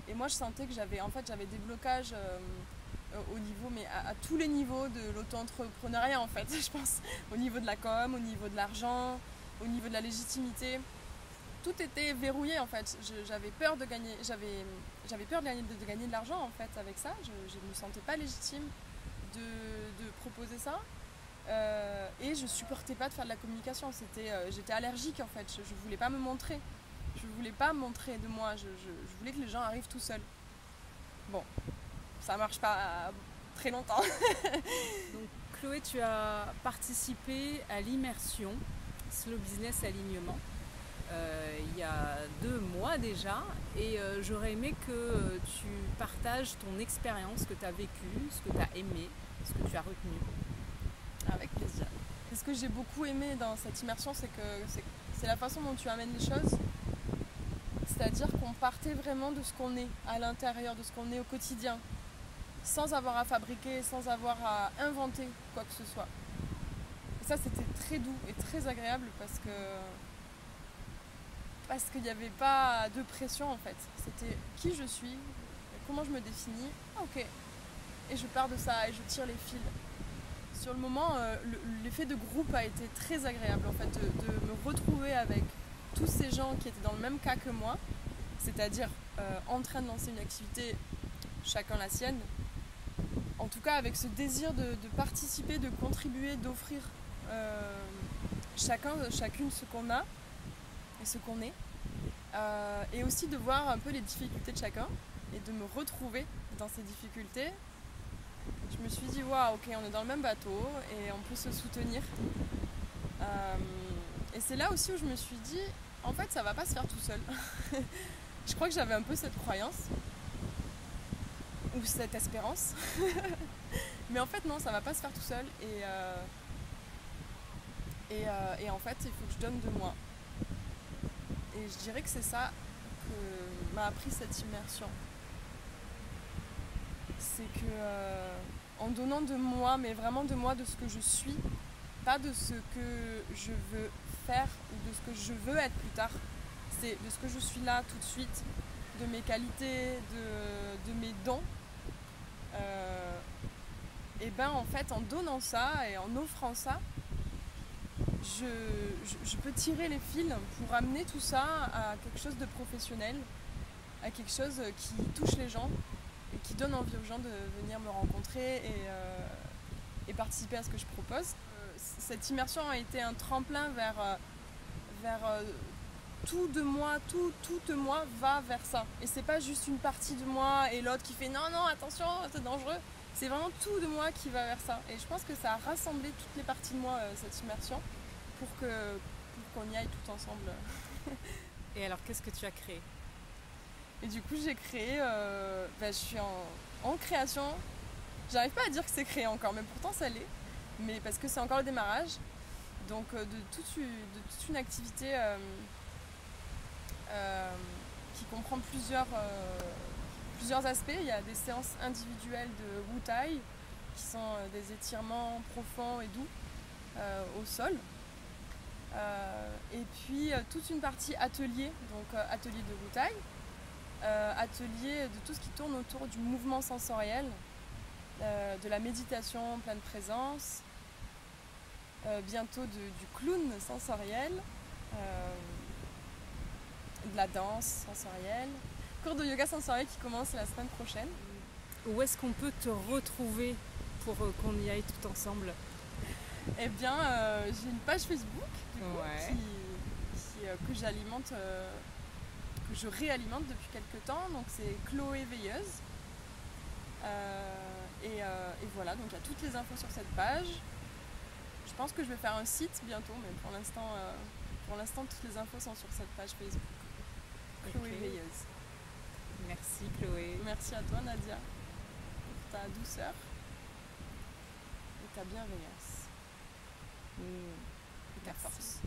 Et moi je sentais que j'avais des blocages au niveau, mais à tous les niveaux de l'auto-entrepreneuriat en fait, je pense. Au niveau de la com, au niveau de l'argent, au niveau de la légitimité. Tout était verrouillé en fait. J'avais peur de gagner, de gagner de l'argent en fait avec ça. Je ne me sentais pas légitime de proposer ça. Et je supportais pas de faire de la communication. J'étais allergique en fait. Je voulais pas me montrer. Je voulais pas montrer de moi. Je voulais que les gens arrivent tout seuls. Bon, ça marche pas très longtemps. Donc Chloé, tu as participé à l'immersion Slow Business Alignement il y a 2 mois déjà, et j'aurais aimé que tu partages ton expérience, ce que tu as vécu, ce que tu as aimé, ce que tu as retenu. Avec plaisir. Et ce que j'ai beaucoup aimé dans cette immersion, c'est la façon dont tu amènes les choses. C'est-à-dire qu'on partait vraiment de ce qu'on est à l'intérieur, de ce qu'on est au quotidien, sans avoir à fabriquer, sans avoir à inventer quoi que ce soit. Et ça, c'était très doux et très agréable parce qu'il n'y avait pas de pression en fait. C'était qui je suis, comment je me définis, ok. Et je pars de ça et je tire les fils. Sur le moment, l'effet de groupe a été très agréable en fait, de me retrouver avec tous ces gens qui étaient dans le même cas que moi, c'est-à-dire en train de lancer une activité, chacun la sienne. En tout cas avec ce désir de participer, de contribuer, d'offrir chacune ce qu'on a et ce qu'on est. Et aussi de voir un peu les difficultés de chacun et de me retrouver dans ces difficultés. Je me suis dit, waouh, ok, on est dans le même bateau et on peut se soutenir. Et c'est là aussi où je me suis dit, en fait, ça va pas se faire tout seul. Je crois que j'avais un peu cette croyance, ou cette espérance. Mais en fait, non, ça va pas se faire tout seul. Et en fait, il faut que je donne de moi. Et je dirais que c'est ça que m'a appris cette immersion. C'est que en donnant de moi, mais vraiment de moi, de ce que je suis, pas de ce que je veux faire ou de ce que je veux être plus tard, c'est de ce que je suis là tout de suite, de mes qualités, de mes dons. Et ben en fait, en donnant ça et en offrant ça, je peux tirer les fils pour amener tout ça à quelque chose de professionnel, à quelque chose qui touche les gens et qui donne envie aux gens de venir me rencontrer et participer à ce que je propose. Cette immersion a été un tremplin vers tout de moi, tout de moi va vers ça. Et c'est pas juste une partie de moi et l'autre qui fait non, non, attention, c'est dangereux. C'est vraiment tout de moi qui va vers ça. Et je pense que ça a rassemblé toutes les parties de moi, cette immersion, pour qu'on y aille tout ensemble. Et alors, qu'est-ce que tu as créé? Et du coup, j'ai créé, je suis en création. J'arrive pas à dire que c'est créé encore, mais pourtant ça l'est. Mais parce que c'est encore le démarrage. Donc de toute une activité qui comprend plusieurs aspects. Il y a des séances individuelles de Wu Tai, qui sont des étirements profonds et doux au sol. Et puis toute une partie atelier, donc atelier de Wu Tai. Atelier de tout ce qui tourne autour du mouvement sensoriel, de la méditation pleine présence, bientôt du clown sensoriel, de la danse sensorielle, cours de yoga sensoriel qui commence la semaine prochaine. Où est-ce qu'on peut te retrouver pour qu'on y aille tout ensemble? Eh bien, j'ai une page Facebook du coup, Ouais. que j'alimente, que je réalimente depuis quelques temps. Donc c'est Chloé Veilleuse. Et voilà, donc il y a toutes les infos sur cette page. Je pense que je vais faire un site bientôt, mais pour l'instant toutes les infos sont sur cette page Facebook. Chloé Veilleuse. Merci Chloé. Merci à toi Nadia pour ta douceur et ta bienveillance. Et ta force.